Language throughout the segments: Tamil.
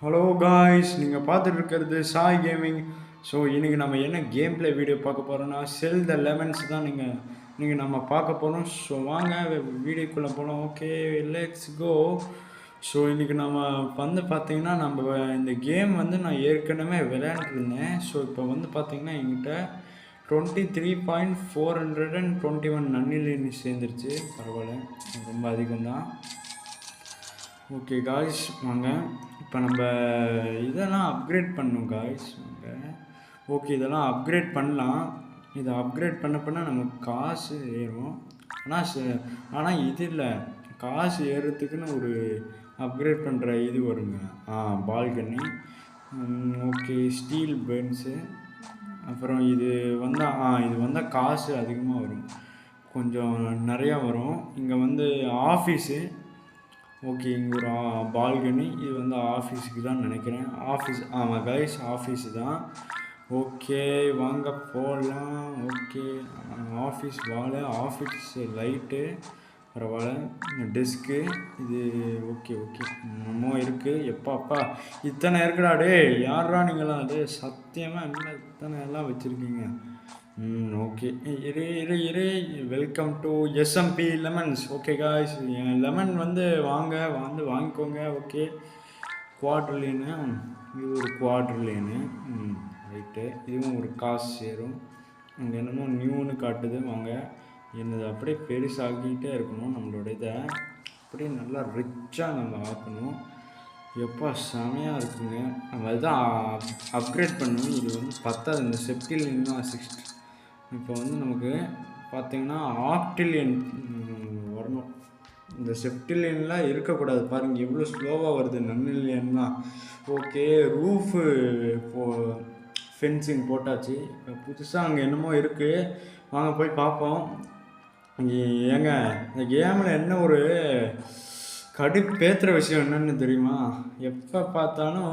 ஹலோ காய்ஸ், நீங்கள் பார்த்துட்டு இருக்கிறது சாய் கேமிங். ஸோ இன்றைக்கி நம்ம என்ன கேம் ப்ளே வீடியோ பார்க்க போகிறோன்னா செல் த லெமன்ஸ் தான் நீங்கள் நம்ம பார்க்க போகிறோம். ஸோ வாங்க வீடியோக்குள்ளே போகலாம். Okay, let's go. ஸோ இன்றைக்கி நம்ம பார்த்தீங்கன்னா நம்ம இந்த கேம் நான் ஏற்கனவே விளையாண்டுருந்தேன். ஸோ இப்போ பார்த்தீங்கன்னா என்கிட்ட 23,421 நன்னிலை சேர்ந்துருச்சு. பரவாயில்ல, ரொம்ப அதிகம்தான். ஓகே காய்ஸ், வாங்க இப்போ நம்ம இதெல்லாம் அப்கிரேட் பண்ணணும் காய்ஸ். வாங்க, ஓகே, இதெல்லாம் அப்கிரேட் பண்ணலாம். இதை அப்கிரேட் பண்ண நமக்கு காசு ஏறும். ஆனால் இது இல்லை, காசு ஏறுறதுக்குன்னு ஒரு அப்கிரேட் பண்ணுற இது வருங்க. பால்கனி. Okay, steel Benz. அப்புறம் இது வந்தால் காசு அதிகமாக வரும், கொஞ்சம் நிறையா வரும். இங்கே ஆஃபீஸு. ஓகே, இங்கே ஒரு பால்கனி. இது ஆஃபீஸுக்கு தான் நினைக்கிறேன். ஆஃபீஸ், ஆமாம் கைஸ், ஆஃபீஸு தான். ஓகே, வாங்க போகலாம். ஓகே, ஆஃபீஸ் வால், ஆஃபீஸ் லைட்டு, பரவாயில்ல. டெஸ்க்கு இது. ஓகே ஓகே, இன்னமும் இருக்குது. எப்பா இத்தனை இருக்குடா டே, யாரா நீங்களாம்? அது சத்தியமாக என்ன இத்தனை எல்லாம் வச்சுருக்கீங்க? ஓகே, இரு. Welcome to SMP lemons. Okay guys, lemon வாங்கிக்கோங்க. Okay, quarter lane. இது ஒரு குவார்டர் லேனு. ரைட்டு, இதுவும் ஒரு காசு சேரும். அங்கே என்னமோ நியூன்னு காட்டுது. வாங்க, என்னது அப்படியே பெருசாகிக்கிட்டே இருக்கணும். நம்மளோட இதை அப்படியே நல்லா ரிச்சாக நம்ம ஆக்கணும். எப்போ செமையாக இருக்குங்க. நம்ம அதுதான் அப்கிரேட் பண்ணணும். இது பத்தாது. இந்த செப்டில் இன்னும் 60. இப்போ நமக்கு பார்த்திங்கன்னா ஆக்டிலியன் வரணும். இந்த செப்டிலியன்லாம் இருக்கக்கூடாது. பாருங்கள் எவ்வளோ ஸ்லோவாக வருது நன்னிலியன்லாம். ஓகே, ரூஃபு ஃபென்சிங் போட்டாச்சு. இப்போ புதுசாக அங்கே என்னமோ இருக்குது, வாங்க போய் பார்ப்போம். ஏங்க, இந்த கேமில் என்ன ஒரு கடுப்பேற்றுற விஷயம் என்னன்னு தெரியுமா? எப்போ பார்த்தாலும்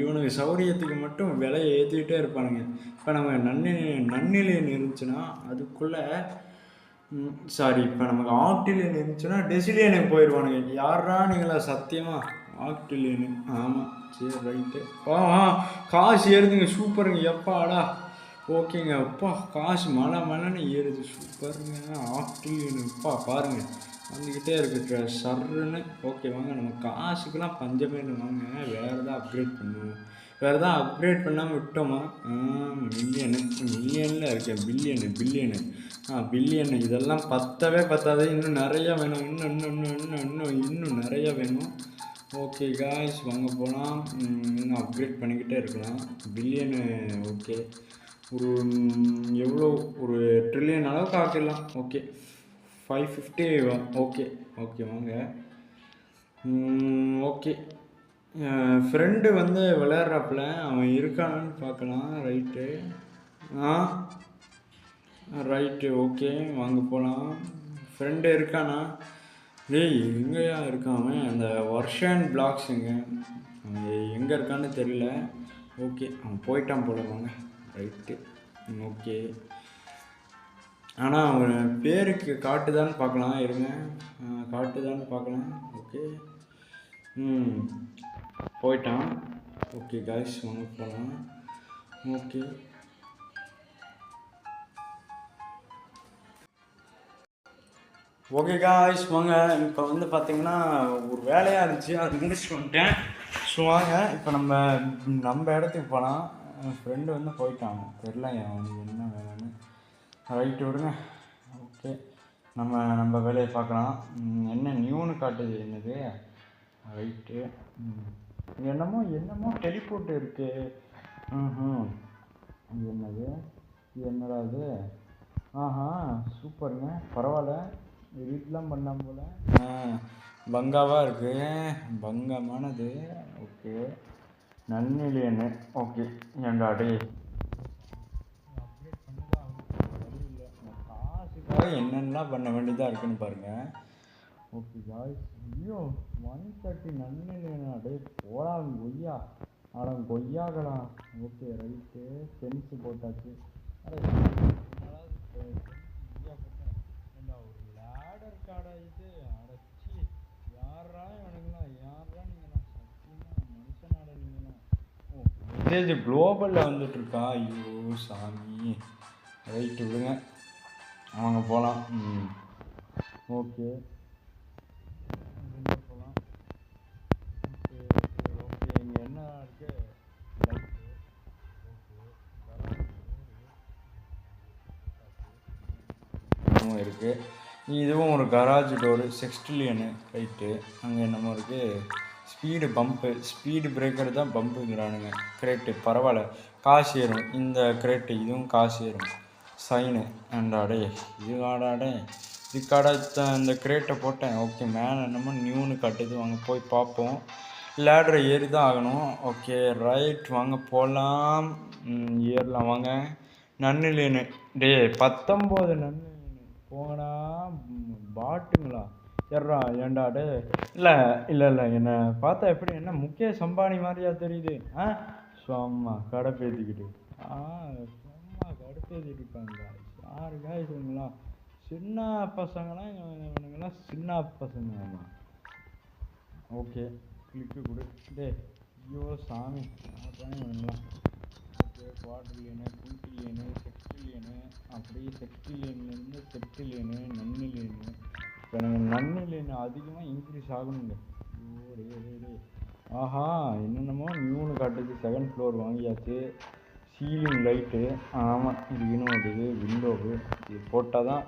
இவனுக்கு சௌரியத்துக்கு மட்டும் விலையை ஏற்றிக்கிட்டே இருப்பானுங்க. இப்போ நம்ம நன்னிலையன் இருந்துச்சுன்னா அதுக்குள்ளே இப்போ நமக்கு ஆக்டிலியன் இருந்துச்சுன்னா டெசிலியனுக்கு போயிடுவானுங்க. யாரா நீங்களா? சத்தியமாக ஆக்டிலியனு. ஆமாம், சரி, ரைட்டு. காசு ஏறுதுங்க, சூப்பருங்க. எப்பாடா, ஓகேங்க. அப்பா காசு மலைன்னு ஏறுது, சூப்பருங்க. ஆக்டிலியனு பாருங்கள் வந்துக்கிட்டே இருக்கு சர்ன்னு. ஓகே, வாங்க, நம்ம காசுக்கெல்லாம் பஞ்சமே இல்லை. வாங்க, வேறு எதாவது அப்கிரேட் பண்ணுவோம். வேறு எதாவது அப்கிரேட் பண்ணாமல் விட்டோமா? மில்லியனில் இருக்கேன். பில்லியனு. பில்லியனு. இதெல்லாம் பத்தாது. இன்னும் நிறையா வேணும். இன்னும் நிறையா வேணும். ஓகே காய்ஸ், வாங்க போகலாம். இன்னும் அப்கிரேட் பண்ணிக்கிட்டே இருக்கலாம். பில்லியனு. ஓகே, ஒரு எவ்வளோ, ஒரு ட்ரில்லியன் அளவுக்கு ஆக்கிடலாம். ஓகே, 550. ஓகே, வாங்க. ஓகே, ஃப்ரெண்டு விளையாடுறாப்புல, அவன் இருக்கானான்னு பார்க்கலாம். ரைட்டு. ஓகே, வாங்க போகலாம். ஃப்ரெண்டு இருக்கானா? டேய், எங்கேயா இருக்கான் அவன்? அந்த வர்ஷன் பிளாக்ஸுங்க, எங்கே இருக்கான்னு தெரியல. ஓகே, அவன் போயிட்டான் போல. வாங்க, ரைட்டு. ஓகே, ஆனால் அவன் பேருக்கு காட்டுதான்னு பார்க்கலாம். இருங்க, காட்டுதான்னு பார்க்கலாம். ஓகே, போயிட்டான். ஓகே காய்ஸ், வாங்க போகலாம். ஓகே காய்ஸ், வாங்க. இப்போ பார்த்தீங்கன்னா ஒரு வேலையாக இருந்துச்சு, அது முடிச்சுட்டு வந்துட்டேன். ஸோ வாங்க, இப்போ நம்ம இடத்துக்கு போகலாம். ஃப்ரெண்டு போயிட்டான், தெரில அவனுக்கு என்ன வேலைன்னு. ரைட்டு, விடுங்க. ஓகே, நம்ம வேலையை பார்க்கலாம். என்ன நியூன்னு காட்டுது? என்னது? ரைட்டு. என்னமோ டெலிபோர்ட் இருக்குது. இது என்னது? என்னடா இது? சூப்பருங்க, பரவாயில்ல. எடிட்லாம் பண்ணாம போல. பங்காவாக இருக்குது, பங்கமானது. ஓகே, நன்னிலியன்னு. ஓகே, ஏண்டா டே, என்னென்னலாம் பண்ண வேண்டியதாக இருக்குன்னு பாருங்கள். ஓகே காய்ஸ், ஐயோ 130 நன்னிலையா? அப்படியே போலாம் கொய்யா, கொய்யாக்கலாம். Okay, right. ஃபென்ஸு போட்டாச்சு. ஒரு லேடர் காடா இது? அடைச்சி, யாரா இவனுங்களா? யாரா நீங்களா? சத்தியமாக மனுஷன் மெசேஜ் குளோபலில் வந்துட்டுருக்கா. ஐயோ சாமி. ரைட்டு விடுங்க, அவங்க போகலாம். ஓகே போகலாம். Okay okay okay. இங்கே என்ன இருக்குது? லைட்டு. ஓகே இருக்குது. இதுவும் ஒரு கராஜ் டோரு, செக்ஸ்டிலியனு ரைட்டு. அங்கே என்னமோ இருக்குது, ஸ்பீடு பம்பு, ஸ்பீடு பிரேக்கர் தான் பம்புங்கிறானுங்க. கிரேட்டு பரவாயில்ல, காசு ஏறும் இந்த கிரேட்டு. இதுவும் காசு ஏறும். சைனு அண்டாடே, இது ஆடாடே, இதுக்காடா இந்த கிரேட்டை போட்டேன். ஓகே, மேலே என்னமோ நியூன்னு கட்டுது, வாங்க போய் பார்ப்போம். லேடரை ஏறி தான் ஆகணும். ஓகே ரைட், வாங்க போகலாம். ஏறலாம் வாங்க. நன்னிலேன்னு டே 19 நன்னு போங்கடா. பாட்டுங்களா ஏறா? ஏண்டா டே? இல்லை இல்லை இல்லை, என்னை பார்த்தா எப்படி என்ன முகேஷ் அம்பானி மாதிரியா தெரியுது? சும்மா கடுப்பேற்றிக்கிட்டு சும்மா கடுப்பேற்றிட்டு இருப்பாங்க. யாரு காய்ஸ் இவங்களா? சின்ன பசங்களாம் இவனுங்கெல்லாம் சின்ன பசங்க. ஆமாம். ஓகே கிளிக்கு கொடு டே. ஐயோ சாமி, இவனுங்களாம். ஓகே குவாட்ரிலியனு, குயின்டிலியனு, செக்ஸ்டிலியனு, அப்படியே செக்ஸ்டிலியன்லேருந்து செப்டிலியனு, நன்னிலியனு. இப்போ எனக்கு நன்னிலியனு அதிகமாக இன்க்ரீஸ் ஆகணுங்க. ஐயோ ரே ரே ரே. ஆஹா, என்னென்னமோ நியூன்னு காட்டுது. 2nd ஃப்ளோர் வாங்கியாச்சு. Ceiling light. ஆமாம், இது இன்னும் இது விண்டோவு. இது போட்டால் தான்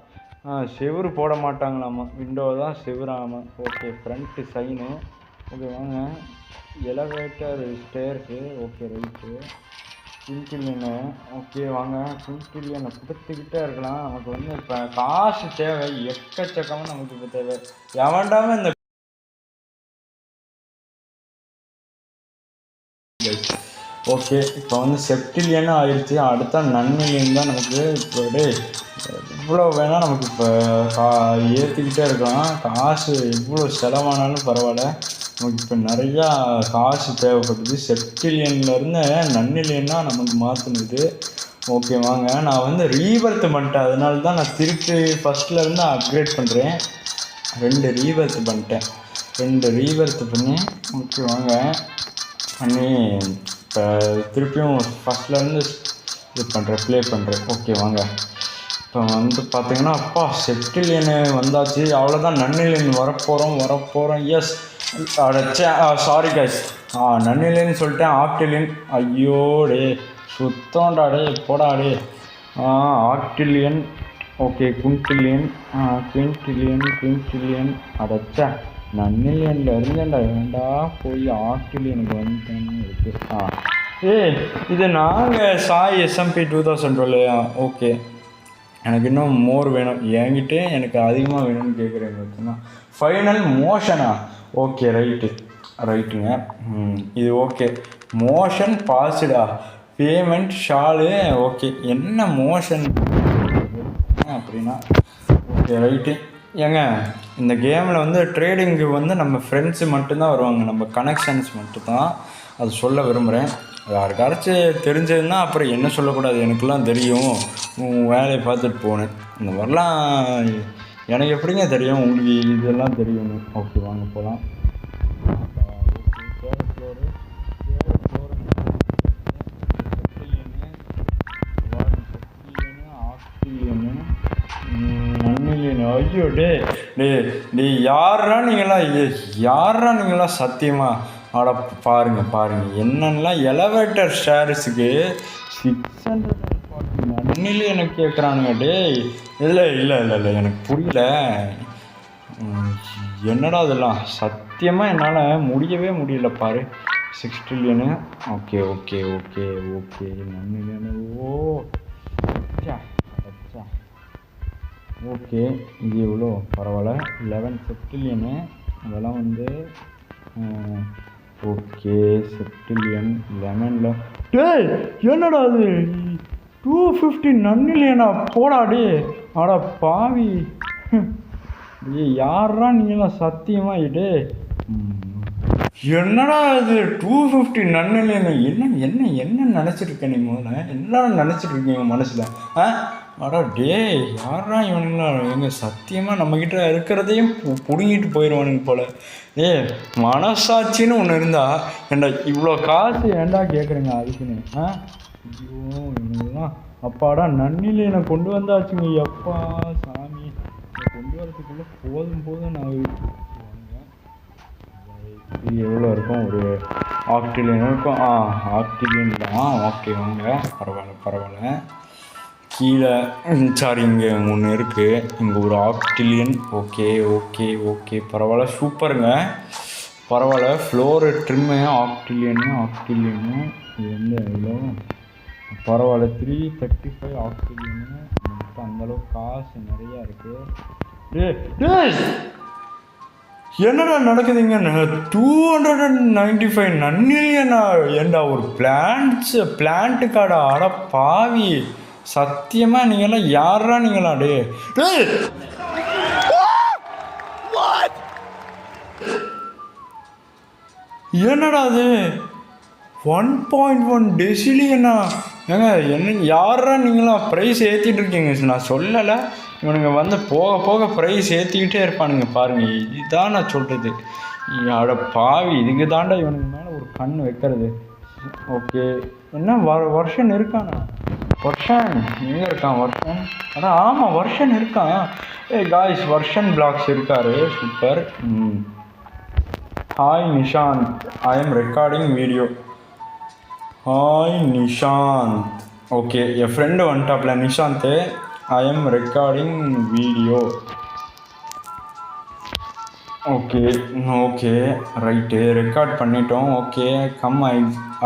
செவுரு போட மாட்டாங்களாம்மா, விண்டோ தான் செவுராமா. Okay front sign. ஓகே வாங்க. Elevator stairs. Okay right. Quintillion. Okay வாங்க. குயின்டிலியனை கொடுத்துக்கிட்டே இருக்கலாம். நமக்கு வந்து இப்போ காசு தேவை எக்கச்சக்கமாக. நமக்கு இப்போ தேவை எவன்டாமல் இந்த ஓகே. இப்போ வந்து செப்டிலியன் ஆயிடுச்சு. அடுத்த நன்மிலியன் தான் நமக்கு. இப்போ டே இவ்வளோ வேணால் நமக்கு இப்போ ஏற்றிக்கிட்டே இருக்கலாம். காசு எவ்வளோ செலவானாலும் பரவாயில்ல, நமக்கு இப்போ நிறையா காசு தேவைப்படுது. செப்டிலியன்லேருந்து நன்னிலியன்னா நமக்கு மாற்றினது. ஓகே வாங்க. நான் வந்து ரீபர்த் பண்ணிட்டேன், அதனால தான் நான் திருப்பி ஃபஸ்ட்லேருந்து அப்கிரேட் பண்ணுறேன். 2 ரீபர்த் பண்ணிட்டேன். 2 ரீபர்த் பண்ணி ஓகே வாங்க பண்ணி இப்போ திருப்பியும் ஃபஸ்ட்லேருந்து இது பண்ணுறேன், ப்ளே பண்ணுறேன். ஓகே வாங்க. இப்போ வந்து பார்த்தீங்கன்னா அப்பா செப்டிலியனு வந்தாச்சு. அவ்வளோதான், நன்னிலியன் வரப்போகிறோம். எஸ் அடைச்சே. சாரி கைஸ், நன்னிலியன் சொல்லிட்டேன். ஆக்டிலியன். ஐயோ டே சுத்தம்டா டே, போடா டே. ஆக்டிலியன். ஓகே குயின்டிலியன். குயின்டிலியன் அடைச்சா. நன்னிலியனில் இருந்தேன்டா, வேண்டா போய் ஆக்டிலியனுக்கு வந்துட்டேன்னு இருக்குது. இது நாங்கள் சாய் SMP 2012. ஓகே, எனக்கு இன்னும் மோர் வேணும். என்கிட்ட எனக்கு அதிகமாக வேணும்னு கேட்குறேன். பார்த்தீங்கன்னா ஃபைனல் மோஷனா? ஓகே ரைட்டுங்க. இது ஓகே. மோஷன் பாஸ்டா, பேமெண்ட் ஷாலு. ஓகே, என்ன மோஷன் அப்படின்னா? Okay right. ஏங்க இந்த கேமில் வந்து ட்ரேடிங்கு வந்து நம்ம ஃப்ரெண்ட்ஸு மட்டும்தான் வருவாங்க, நம்ம கனெக்ஷன்ஸ் மட்டும்தான். அது சொல்ல விரும்புகிறேன். யாருக்காச்சும் தெரிஞ்சதுன்னா அப்புறம் என்ன சொல்லக்கூடாது, எனக்கெல்லாம் தெரியும், உன் வேலையை பார்த்துட்டு போனேன். இந்த மாதிரிலாம் எனக்கு எப்படிங்க தெரியும் உங்களுக்கு இதெல்லாம் தெரியும்னு? ஓகே வாங்க போகலாம். ஐயோ டே டே டே யாரா நீங்களா சத்தியமா? ஆட பாருங்க என்னென்னலாம் எலவேட்டர் ஷேர்ஸுக்கு 640 நன்னிலே எனக்கு கேட்குறானுங்க. டே இல்லை எனக்கு புரியல. என்னடா அதெல்லாம் சத்தியமாக என்னால் முடியவே முடியல. பாரு 6 ட்ரில்லியனு. ஓகே நன்னிலியனு. ஓகே இது எவ்வளோ பரவாயில்ல. 11 செப்டிலியனு. அதெல்லாம் வந்து ஓகே செப்டிலியன் 11ல். டேய் என்னடா அது 250 நன்னிலியனா? போடாடே ஆடா பாவி. யாரா நீங்களாம் சத்தியமாக இடே? என்னடா இது 250 நன்னிலியனு? என்ன நினச்சிட்ருக்க நீ? முதல்ல என்ன நினச்சிட்ருக்கீங்க மனசில்? அடா டேய், யாரா இவனுங்களா? எங்க சத்தியமாக நம்மக்கிட்ட இருக்கிறதையும் பிடுங்கிட்டு போயிடுவானுங்க போல. மனசாட்சின்னு ஒன்று இருந்தா ஏண்டா இவ்வளோ காசு ஏண்டா கேட்குறேங்க அதுக்குன்னு? ஐயோ இவனுங்களாம் அப்பாடா நன்னிலையை கொண்டு வந்தாச்சுங்க. எப்பா சாமி, கொண்டு வரதுக்குள்ளே போதும் நான் இது எவ்வளோ இருக்கும்? ஒரு ஆக்டிலியன் இருக்கும். ஆக்டிலியன் தான். ஓகே வாங்க, பரவாயில்ல. கீழே சாரி, இங்கே ஒன்று இருக்குது. இங்கே ஒரு ஆக்டிலியன். ஓகே பரவாயில்ல, சூப்பருங்க. பரவாயில்ல. ஃப்ளோரு ட்ரிம்மு ஆக்டிலியனு இது வந்து எவ்வளோ? பரவாயில்ல, 335 ஆக்டிலியனு. அந்தளவுக்கு காசு நிறையா இருக்குது. என்னடா நடக்குதுங்க? 295 நன்னிலையண்ணா. ஏண்டா ஒரு பிளான்ட்டுக்காடா? அட பாவி, சத்தியமாக நீங்களாம் யாரா நீங்களா? என்னடா அது? 1.1 டெசிலியனா? ஏங்க என்ன யாரா நீங்களாம்? ப்ரைஸ் ஏற்றிட்டு இருக்கீங்க. நான் சொல்லலை, இவனுங்க வந்து போக போக ப்ரைஸ் ஏற்றிக்கிட்டே இருப்பானுங்க பாருங்கள். இதுதான் நான் சொல்கிறது. அட பாவி, இதுக்கு தாண்டா இவனுக்கு மேலே ஒரு கண் வைக்கிறது. ஓகே, என்ன வருஷன் இருக்கானா? வருஷன் எங்கே இருக்கான்? வருஷன் ஆமாம், வருஷன் இருக்கான். காய்ஸ், வருஷன் பிளாக்ஸ் இருக்காரு. Super. Hi Nishanth, I am recording video. Hi Nishanth. Okay, என் ஃப்ரெண்டு வந்துட்டாப்ல. Nishanth, I am recording video. Okay right, record பண்ணிட்டோம். Okay, come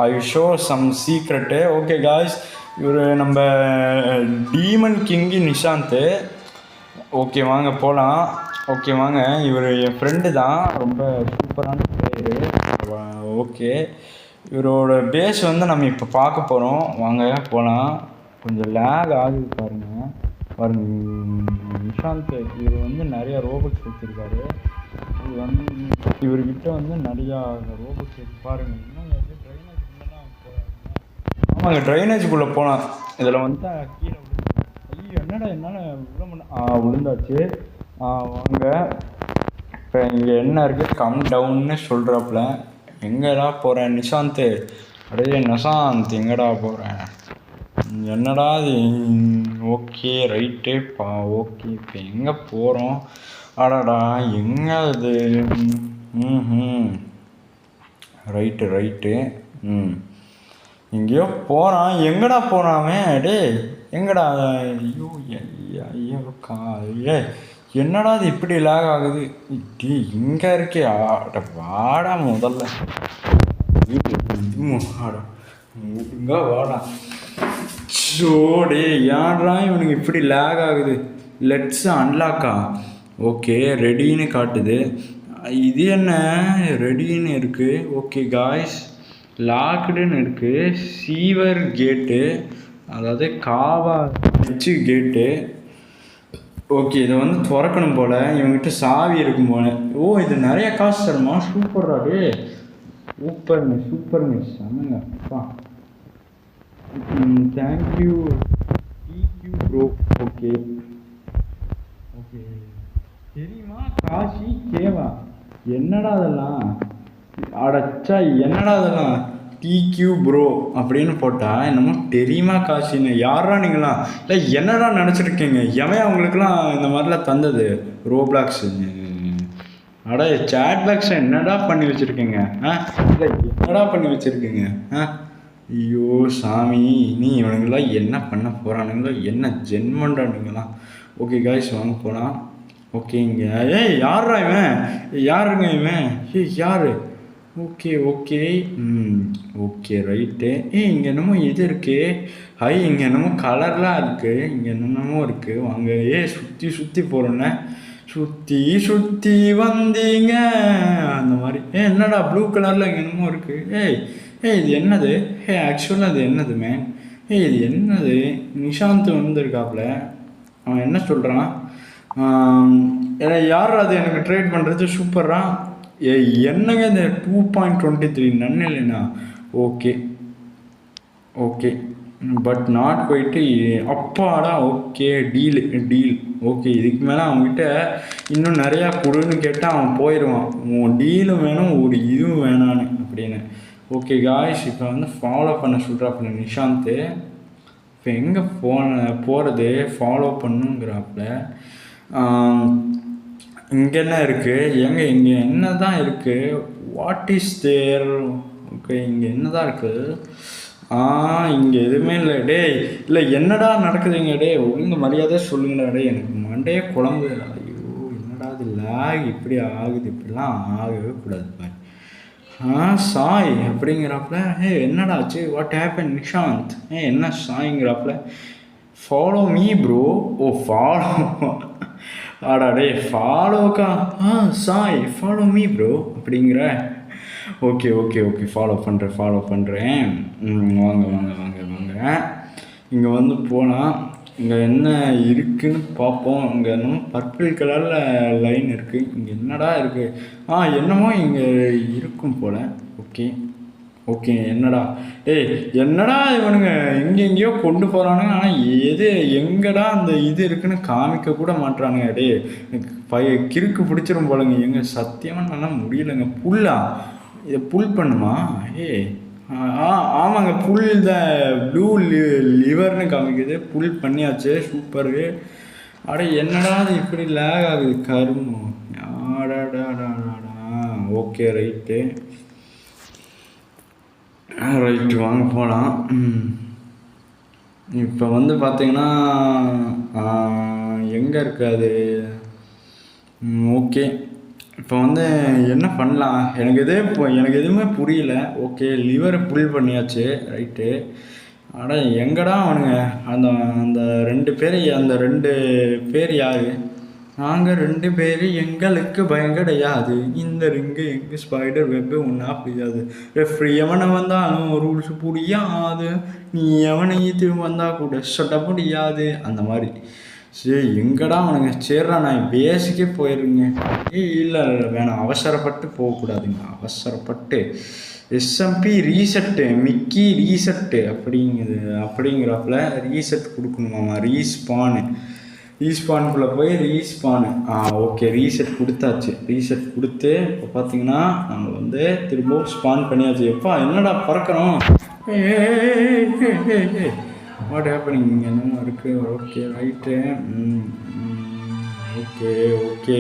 I show some secret. Okay guys, இவர் நம்ம டீமன் கிங்கு நிஷாந்த். ஓகே வாங்க போகலாம். ஓகே வாங்க, இவர் என் ஃப்ரெண்டு தான். ரொம்ப சூப்பரான பிளேயரு. ஓகே, இவரோட பேஸ் வந்து நம்ம இப்போ பார்க்க போகிறோம். வாங்க போகலாம். கொஞ்சம் லேக் ஆகுது பாருங்கள். நிஷாந்த் இவர் வந்து நிறையா ரோபோட்ஸ் வச்சுருக்காரு. இது வந்து இவர்கிட்ட வந்து நிறையா ரோபோட்ஸ் வச்சு பாருங்கள். இன்னும் ஆமாங்க, ட்ரைனேஜுக்குள்ளே போகலாம். இதில் வந்து கீழே ஐயோ என்னடா என்னால் விழுந்தாச்சு. வாங்க, இப்போ இங்கே என்ன இருக்குது? கம் டவுன்னு சொல்கிறாப்புல. எங்கடா போகிறேன் நிஷாந்த்? நிஷாந்த் எங்கடா போகிறேன்? என்னடா இது? ஓகே ரைட்டு ஓகே, இப்போ எங்கே போகிறோம்? அடாடா எங்கே அது? ரைட்டு எங்கேயோ போகிறான். எங்கடா போகிறான்? எங்கடா? ஐயோ என்னடா அது இப்படி லேக் ஆகுது? இங்கே இருக்கே. வாடா முதல்ல வாடா. யாரா இவனுக்கு இப்படி லேக் ஆகுது? லெட்ஸ் அன்லாக்கா? ஓகே, ரெடின்னு காட்டுது. இது என்ன ரெடின்னு இருக்குது? ஓகே காய்ஸ், லாக்டுன்னு இருக்குது. சீவர் கேட்டு, அதாவது காவா வச்சு கேட்டு. ஓகே, இதை வந்து திறக்கணும் போல். இவங்ககிட்ட சாவி இருக்கும் போல். இது நிறைய காசு தருமா? சூப்பராடு. சூப்பர் மிஸ் ஆமாங்க. அப்பா தேங்க்யூ டிக்யூ ப்ரோ. ஓகே தெரியுமா? காசி கேவா? என்னடா அதெல்லாம்? அடச்சா என்னடா அதெல்லாம்? டிக்யூ ப்ரோ அப்படின்னு போட்டால் என்னமோ தெரியுமா காசின்னு. யாரா நீங்களா? இல்லை என்னடா நினச்சிருக்கீங்க? எவன் அவங்களுக்குலாம் இந்த மாதிரிலாம் தந்தது? ரோப்ளாக்ஸ் சேட் பாக்ஸை என்னடா பண்ணி வச்சுருக்கீங்க? இல்லை என்னடா பண்ணி வச்சுருக்கீங்க? ஐயோ சாமி, நீ இவனுங்களாம் என்ன பண்ண போகிறானுங்களோ? என்ன ஜென்மண்டானுங்களாம். ஓகே காய்ஸ், வாங்க போகலாம். ஓகே, இங்கே யாரா இவன்? யாருங்க இவன்? யார்? Okay right. இங்கே என்னமோ இது இருக்குது. இங்கே என்னமோ கலர்லாம் இருக்குது. இங்கே என்னென்னமோ இருக்குது. வாங்க சுற்றி போகிறோன்னே சுற்றி வந்தீங்க அந்த மாதிரி. என்னடா ப்ளூ கலரில் இங்கே என்னமோ இருக்குது. இது என்னது? ஆக்சுவலாக அது என்னது மேன்? இது என்னது? நிஷாந்த் வந்திருக்காப்புல. அவன் என்ன சொல்கிறான்? யார் அது எனக்கு ட்ரேட் பண்ணுறது? சூப்பரா. என்னங்க இந்த 2.23 நன்னிலைண்ணா? ஓகே பட் நாட் போயிட்டு அப்பாடா ஓகே டீல் டீல் ஓகே. இதுக்கு மேலே அவன்கிட்ட இன்னும் நிறையா கொடுன்னு கேட்டால் அவன் போயிடுவான். உன் டீலும் வேணும் ஒரு இதுவும் வேணான்னு அப்படின்னு. ஓகே காய்ஸ், இப்போ வந்து ஃபாலோ பண்ண சொல்கிறாப்புல நிஷாந்த். இப்போ எங்கே போகிறது ஃபாலோ பண்ணுங்கிறாப்புல. இங்கே என்ன இருக்குது எங்கே இங்கே என்ன தான் இருக்குது, வாட் இஸ் தேர்? ஓகே இங்கே என்ன தான் இருக்குது? இங்கே எதுவுமே இல்லை. டே இல்லை என்னடா நடக்குதுங்க? டே ஒழுங்கு மரியாதையாக சொல்லுங்கடா. டே எனக்கு மண்டையே குழம்பு. ஐயோ என்னடா இது லேக் இப்படி ஆகுது, இப்படிலாம் ஆகவே கூடாது பாரு. சாய் அப்படிங்கிறாப்புல. என்னடாச்சு, வாட் ஹேப்பன் நிஷாந்த்? என்ன சாய்ங்கிறாப்புல. Follow me bro. Oh follow, ஆடா டே ஃபாலோக்கா. சாய் ஃபாலோ மீ ப்ரோ அப்படிங்கிற. ஓகே ஓகே ஓகே ஃபாலோ பண்ணுறேன். வாங்க வாங்க வாங்க வாங்க. இங்கே வந்து போனால் இங்கே என்ன இருக்குதுன்னு பார்ப்போம். இங்கே என்னமோ பர்பிள் கலரில் லைன் இருக்குது. இங்கே என்னடா இருக்குது? என்னமோ இங்கே இருக்கும் போல். ஓகே ஓகே என்னடா என்னடா இவனுங்க எங்கெங்கேயோ கொண்டு போகிறானுங்க. ஆனால் எது எங்கடா அந்த இது இருக்குன்னு காமிக்க கூட மாட்டுறானுங்க. கிறுக்கு பிடிச்சிரும் போலங்க. எங்க சத்தியமாக நல்லா முடியலைங்க. புல்லா இதை புல் பண்ணுமா? ஆமாங்க புல் த ப்ளூ லிவர்னு காமிக்குது. புல் பண்ணியாச்சு, சூப்பரு. என்னடா அது இப்படி லேக் ஆகுது கருமம். ஓகே ரைட்டு வாங்க போகலாம். இப்போ வந்து பார்த்தீங்கன்னா எங்கே இருக்காது? ஓகே இப்போ வந்து என்ன பண்ணலாம்? எனக்கு எதுவுமே புரியல. ஓகே லிவரை புல் பண்ணியாச்சு, ரைட்டு. எங்கடா அவனுங்க அந்த அந்த 2 பேர்? அந்த 2 பேர் யார்? நாங்கள் 2 பேர், எங்களுக்கு பயம் கிடையாது. இந்த ரிங்கு எங்கள் ஸ்பைடர் வெப்பு ஒன்றா புரியாது. ரெஃப்ரி எவனை வந்தாலும் ரூல்ஸ் புரியாது. நீ எவனை இது வந்தால் கூட சொல்ல முடியாது. அந்த மாதிரி. சரி எங்கடா அவனுங்க? சரிடா நான் பேசிக்கே போயிருங்க. இல்லை வேணாம், அவசரப்பட்டு போகக்கூடாதுங்க. அவசரப்பட்டு எஸ்எம்பி ரீசெட்டு, மிக்கி ரீசெட்டு அப்படிங்கிறாப்புல ரீசெட் கொடுக்கணுமாம்மா. ரீஸ்பானுக்குள்ளே போய் ரீஸ்பானு. ஓகே ரீசெட் கொடுத்தாச்சு. ரீசெட் கொடுத்து இப்போ பார்த்தீங்கன்னா நாங்கள் வந்து திரும்பவும் ஸ்பான் பண்ணியாச்சு. எப்பா என்னடா பறக்கிறோம்? What happening? இங்கே என்னமோ இருக்குது. Okay right. Okay okay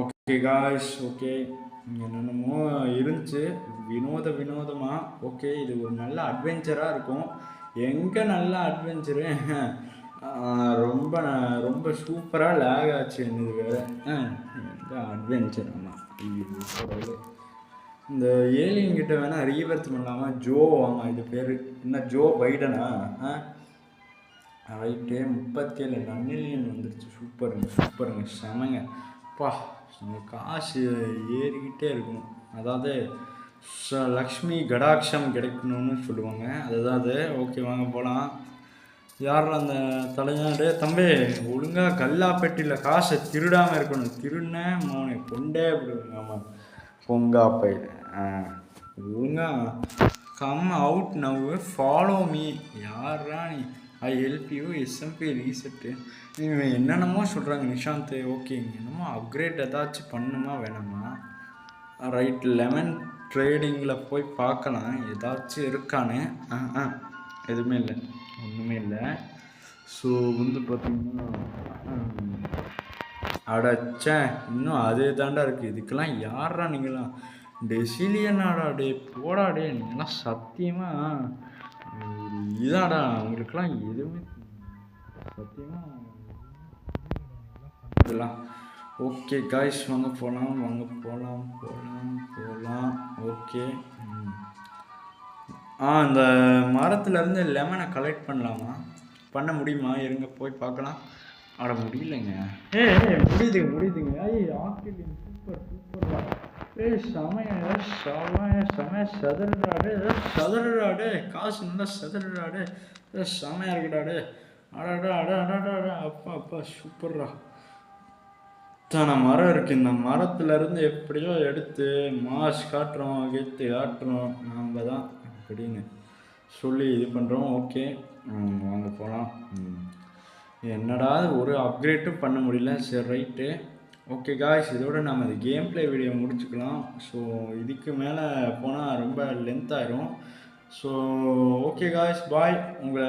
okay guys. Okay இங்கே என்னென்னமோ இருந்துச்சு வினோதமாக. ஓகே இது ஒரு நல்ல அட்வென்ச்சராக இருக்கும். எங்கே நல்ல அட்வென்ச்சரு? ரொம்ப ரொம்ப சூப்பராக லேக் ஆச்சு என்னது வேறு. எங்கே அட்வென்ச்சர்? ஆமாம் இந்த ஏலியன்கிட்ட வேணால் ரீவர்த் பண்ணலாமா? ஜோ வாங்க இது பேர் என்ன? ஜோ பைடனா? ரைட்டு 37 நன்னிலியன் வந்துருச்சு. சூப்பருங்க செமங்க. பா காசு ஏறிக்கிட்டே இருக்கணும். அதாவது லக்ஷ்மி கடாட்சம் கிடைக்கணும்னு சொல்லுவாங்க. அதாவது ஓகே வாங்க போகலாம். யார் அந்த தலையாடு? தம்பி ஒழுங்காக கல்லாப்பெட்டியில் காசை திருடாமல் இருக்கணும். திருடின மோனை கொண்டே விடுவாங்க. ஆமாம் பொங்காப்பை. ஒழுங்கா come out now follow me. யாரா நீ? I help you SMP reset. இவன் என்னென்னமோ சொல்கிறாங்க நிஷாந்த். ஓகே இங்கே என்னமோ அப்கிரேட் ஏதாச்சும் பண்ணுமா வேணாமா? ரைட் லெமன் ட்ரேடிங்கில் போய் பார்க்கலாம் ஏதாச்சும் இருக்கான்னு. எதுவுமே இல்லை, ஒன்றுமே இல்லை. ஸோ வந்து பார்த்தீங்கன்னா அடச்சேன் இன்னும் அதே தாண்டா இருக்குது. இதுக்கெல்லாம் யாரா நீங்களாம்? டெசிலியனாடா? டே போடாடே நீங்களாம் சத்தியமாக இதாடா. அவங்களுக்கெல்லாம் எதுவுமே சத்தியமாக இதெல்லாம். ஓகே காய்ஸ் வாங்க போகலாம். ஓகே இந்த மரத்துலேருந்து லெமனை கலெக்ட் பண்ண முடியுமா? இருங்க போய் பார்க்கலாம். முடியலைங்க. முடியுதுங்க. Australian super. செமையா சதுராடு காசு நல்லா சதுராடு செமையா இருக்குடாடு. அப்பா சூப்பர்ரா. இத்தனை மரம் இருக்குது. இந்த மரத்துலேருந்து எப்படியோ எடுத்து மாஸ் காட்டுறோம், கெத்து காட்டுறோம் நம்ம தான் அப்படின்னு. சொல்லி இது பண்ணுறோம். ஓகே, வாங்க போகலாம். என்னடா ஒரு அப்கிரேட்டும் பண்ண முடியல. சரி, ரைட்டு. ஓகே காய்ஸ், இதோட நம்ம இந்த கேம் ப்ளே வீடியோ முடிச்சுக்கலாம். ஸோ இதுக்கு மேலே போனால் ரொம்ப லென்த் ஆயிரும். ஸோ ஓகே காய்ஸ், பாய். உங்களை